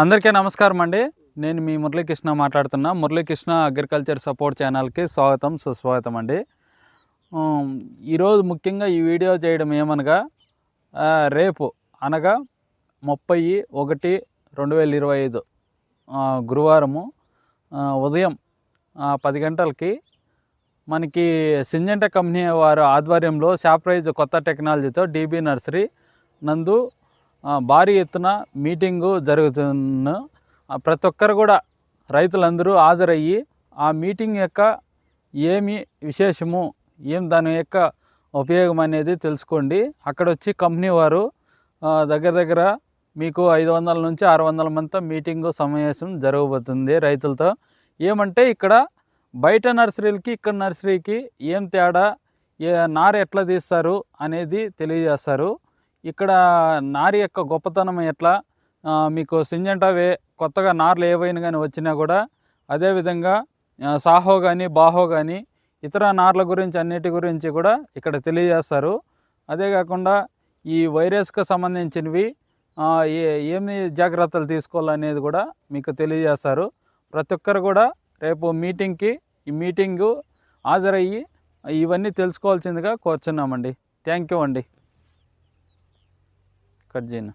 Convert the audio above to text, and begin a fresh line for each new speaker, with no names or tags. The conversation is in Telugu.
అందరికీ నమస్కారం అండి. నేను మీ మురళీకృష్ణ మాట్లాడుతున్నా. మురళీకృష్ణ అగ్రికల్చర్ సపోర్ట్ ఛానల్కి స్వాగతం సుస్వాగతం అండి. ఈరోజు ముఖ్యంగా ఈ వీడియో చేయడం ఏమనగా రేపు అనగా 30/1/2025 గురువారము ఉదయం 10 గంటలకి మనకి సింజెంటా కంపెనీ వారి ఆధ్వర్యంలో శాప్రైజ్ కొత్త టెక్నాలజీతో డీబీ నర్సరీ నందు భారీ ఎత్తున మీటింగు జరుగుతున్న ప్రతి ఒక్కరు కూడా రైతులందరూ హాజరయ్యి ఆ మీటింగ్ యొక్క ఏమి విశేషము దాని యొక్క ఉపయోగం అనేది తెలుసుకోండి. అక్కడ వచ్చి కంపెనీ వారు దగ్గర మీకు 500 నుంచి 600 మందితో మీటింగు సమావేశం జరగబోతుంది రైతులతో. ఏమంటే ఇక్కడ బయట నర్సరీలకి ఇక్కడ నర్సరీకి ఏం తేడా, నారు ఎట్లా తీస్తారు అనేది తెలియజేస్తారు. ఇక్కడ నారు యొక్క గొప్పతనం ఎట్లా, మీకు సింజెంటా కొత్తగా నార్లు ఏవైనా కానీ వచ్చినా కూడా అదేవిధంగా సాహో కానీ బాహో కానీ ఇతర నార్ల గురించి అన్నిటి గురించి కూడా ఇక్కడ తెలియజేస్తారు. అదే కాకుండా ఈ వైరస్కు సంబంధించినవి ఏమి జాగ్రత్తలు తీసుకోవాలనేది కూడా మీకు తెలియజేస్తారు. ప్రతి ఒక్కరు కూడా రేపు ఈ మీటింగు హాజరయ్యి ఇవన్నీ తెలుసుకోవాల్సిందిగా కోరుచున్నామండి. థ్యాంక్ యూ అండి. కట్ చేయను.